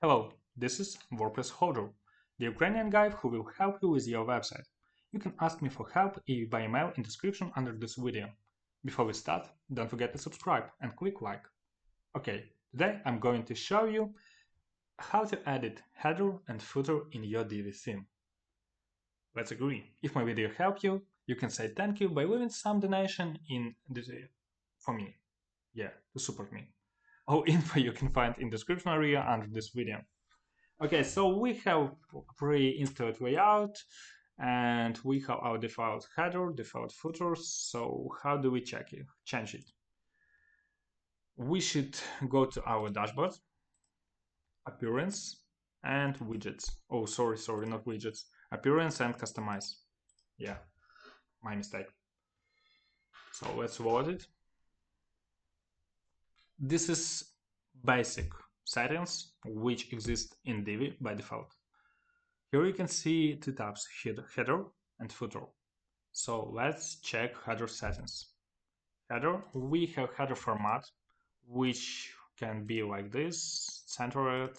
Hello, this is wpholder, the Ukrainian guy who will help you with your website. You can ask me for help by email in description under this video. Before we start, don't forget to subscribe and click like. Okay, today I'm going to show you how to edit header and footer in your DIVI theme. Let's agree. If my video helped you, you can say thank you by leaving some donation in this video for me. Yeah, to support me. All info you can find in description area under this video. Okay, so we have pre-installed layout and we have our default header, default footers. So how do we change it? We should go to our dashboard, appearance and widgets. Oh, sorry, not widgets. Appearance and customize. Yeah, my mistake. So let's load it. This is basic settings which exist in DIVI by default. Here you can see two tabs, header and footer. So let's check header settings. Header, we have header format, which can be like this, centered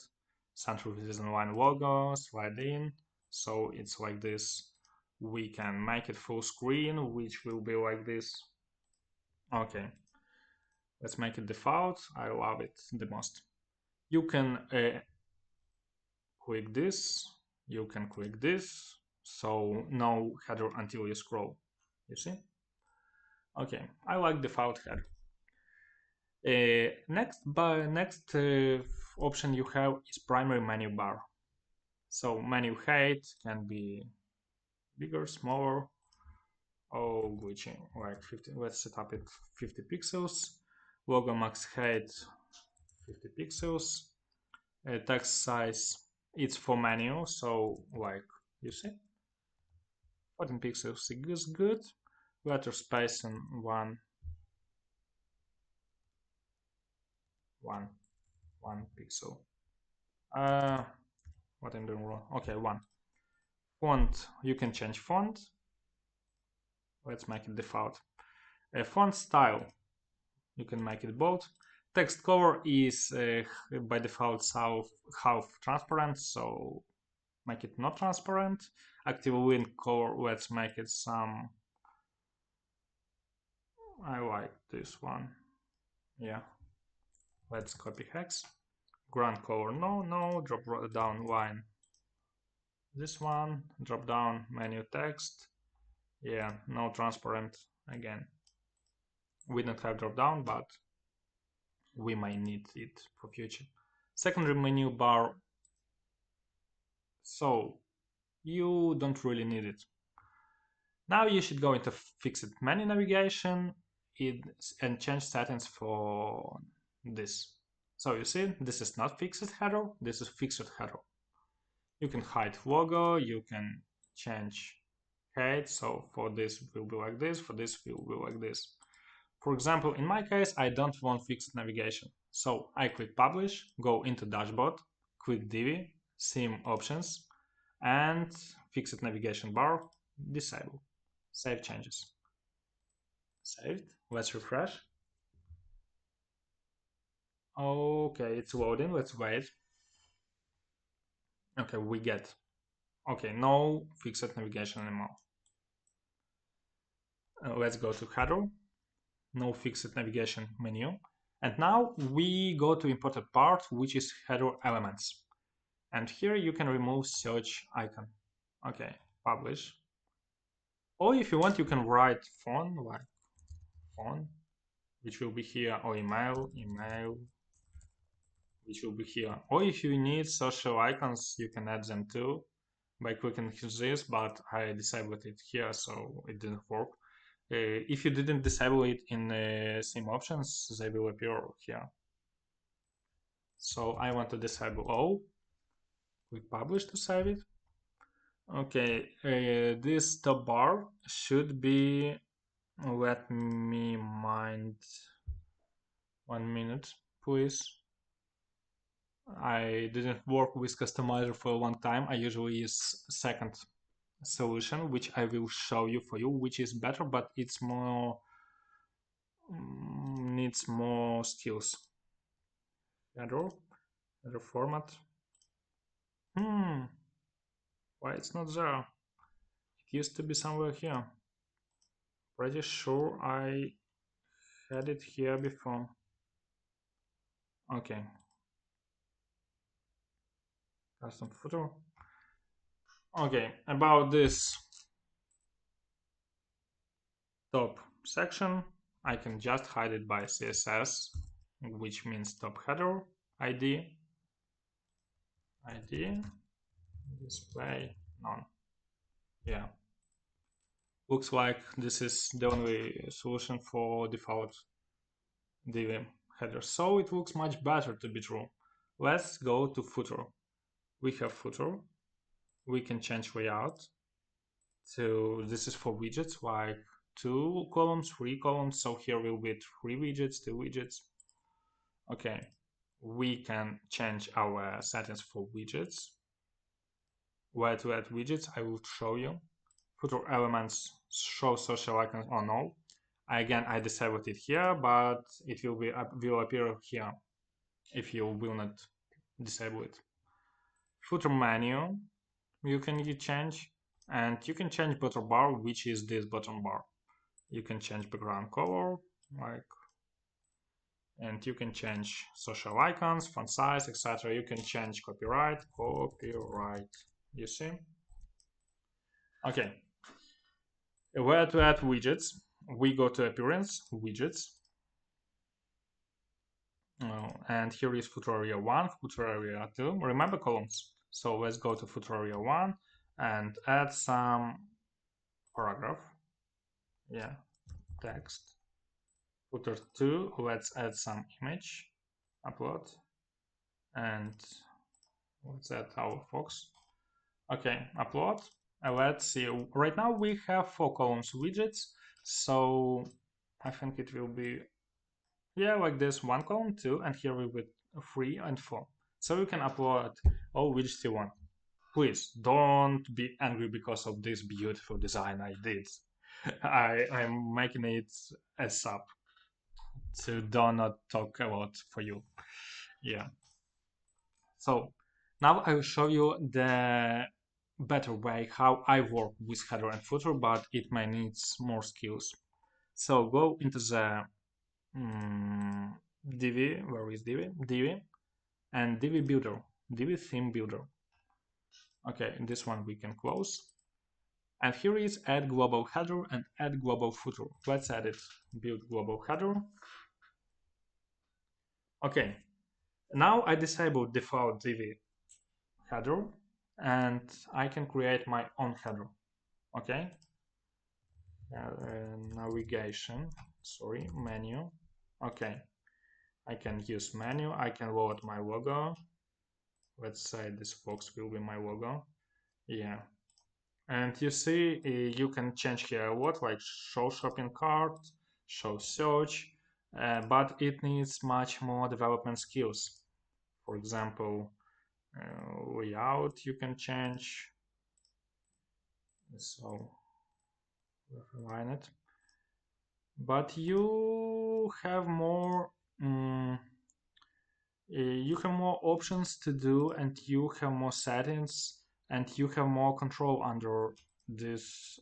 with line logo, slide in. So it's like this. We can make it full screen, which will be like this. Okay, let's make it default. I love it the most. You can click this, you can click this, so no header until you scroll, you see? Okay, I like default header. Next option you have is primary menu bar. So menu height can be bigger, smaller, or glitching, like 50. Let's set up it 50 pixels. Logo max height 50 pixels. Text size, it's for menu, so like you see, 14 pixels is good. Letter space and one pixel. What I'm doing wrong? Okay, 1. Font, you can change font. Let's make it default. Font style, you can make it bold. Text color is by default half transparent, so make it not transparent. Active link color, let's make it some. I like this one. Yeah. Let's copy hex. Ground color, no. Drop down line. This one. Drop down menu text. Yeah, no transparent again. We don't have drop down, but we might need it for future. Secondary menu bar. So you don't really need it. Now you should go into fixed menu navigation and change settings for this. So you see, this is not fixed header, this is fixed header. You can hide logo, you can change height, so for this will be like this, for this will be like this. For example, in my case, I don't want fixed navigation. So I click publish, go into dashboard, click DIVI, theme options, and fixed navigation bar, disable. Save changes. Saved. Let's refresh. Okay, it's loading. Let's wait. Okay, we get. Okay, no fixed navigation anymore. Let's go to header. No fixed navigation menu. And now we go to important part, which is header elements. And here you can remove search icon. Okay, publish. Or if you want, you can write phone, like phone, which will be here, or email, which will be here. Or if you need social icons, you can add them too by clicking this, but I disabled it here, so it didn't work. If you didn't disable it in theme options, they will appear here. So I want to disable all. Click publish to save it. Okay, this top bar should be, let me mind 1 minute, please. I didn't work with customizer for a long time. I usually use second solution, which I will show you for you, which is better, but it's more needs more skills. Header format. Why it's not there? It used to be somewhere here. Pretty sure I had it here before. Okay. Custom footer. Okay, about this top section, I can just hide it by CSS, which means top header ID, display none. Yeah, looks like this is the only solution for default DIVI header, so it looks much better to be true. Let's go to footer. We have footer. We can change layout. So this is for widgets, like 2 columns, 3 columns. So here will be 3 widgets, 2 widgets. Okay, we can change our settings for widgets. Where to add widgets, I will show you. Footer elements show social icons or no. Again, I disabled it here, but it will appear here if you will not disable it. Footer menu, you can change, and you can change bottom bar, which is this bottom bar. You can change background color, and you can change social icons, font size, etc. You can change copyright, you see? Okay, where to add widgets? We go to appearance, widgets, and here is footer area 1, footer area 2. Remember columns? So let's go to footer area 1 and add some paragraph. Yeah, text. Footer 2, let's add some image, upload, and let's add our Fox. Okay, upload. Let's see. Right now we have 4 columns widgets, so I think it will be, yeah, like this, 1 column, 2, and here we will 3 and 4. So you can upload all widgets you want. Please don't be angry because of this beautiful design I did. I'm making it a sub, so do not talk a lot for you. Yeah. So now I will show you the better way how I work with header and footer, but it may need more skills. So go into the DIVI, where is DIVI? DIVI, and DIVI builder, DIVI theme builder. Okay, this one we can close. And here is add global header and add global footer. Let's add it, build global header. Okay, now I disabled default DIVI header, and I can create my own header. Okay, navigation, sorry, menu. Okay, I can use menu. I can load my logo. Let's say this box will be my logo. Yeah, and you see you can change here a lot, like show shopping cart, show search, but it needs much more development skills. For example, layout you can change. So align it, but you have more options to do, and you have more settings, and you have more control under this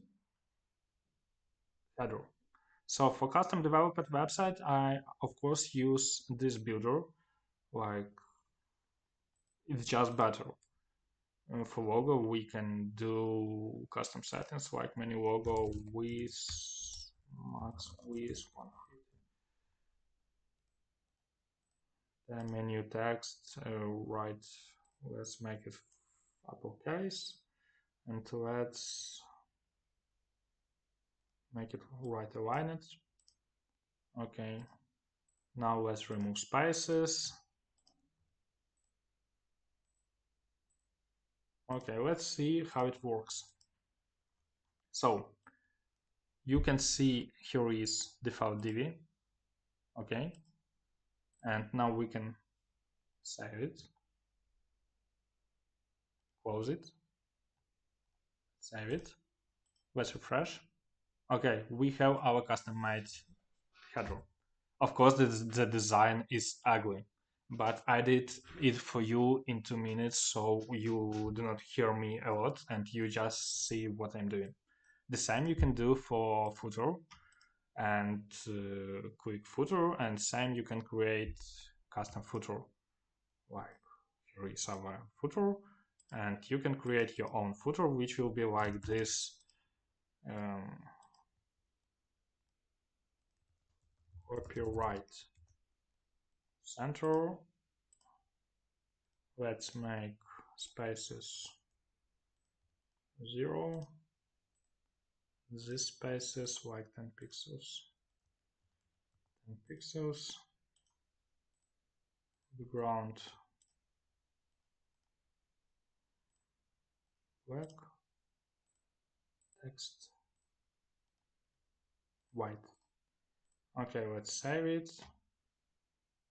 header. So for custom developed website, I of course use this builder, like it's just better. For logo, we can do custom settings like menu logo with max width 150. The menu text, right? Let's make it uppercase, and let's make it right aligned. Okay. Now let's remove spaces. Okay, let's see how it works. So you can see here is default DIVI. Okay, and now we can save it, close it, save it. Let's refresh. Okay, we have our custom made header. Of course, the design is ugly, but I did it for you in 2 minutes, so you do not hear me a lot and you just see what I'm doing. The same you can do for footer and quick footer, and same you can create custom footer. Like here is our footer, and you can create your own footer, which will be like this. Copyright center. Let's make spaces 0. This spaces like 10 pixels. 10 pixels. Background black. Text white. Okay, let's save it.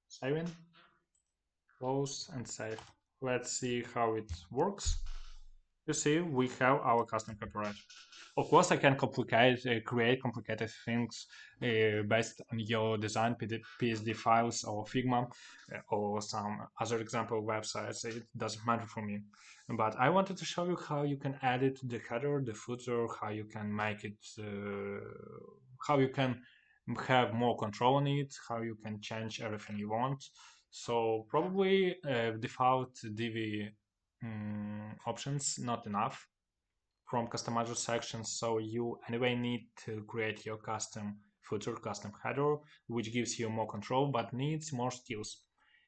Saving. Close and save. Let's see how it works. You see, we have our custom copyright. Of course, I can create complicated things based on your design, PSD files or Figma or some other example websites. It doesn't matter for me. But I wanted to show you how you can edit the header, the footer, how you can make it, how you can have more control on it, how you can change everything you want. So probably default DIVI options not enough from customizer section, so you anyway need to create your custom footer, custom header, which gives you more control but needs more skills.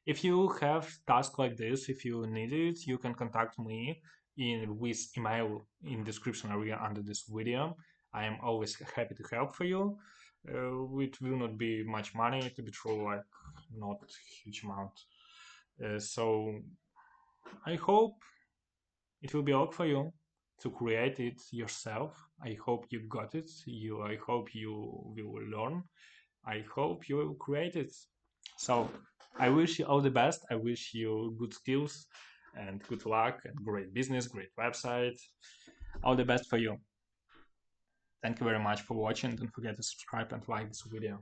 If you have tasks like this, if you need it, you can contact me with email in description area under this video. I am always happy to help for you. It will not be much money, to be true, like not huge amount. So I hope it will be all for you to create it yourself. I hope you got it. I hope you will learn. I hope you will create it. So I wish you all the best. I wish you good skills and good luck and great business, great website. All the best for you. Thank you very much for watching. Don't forget to subscribe and like this video.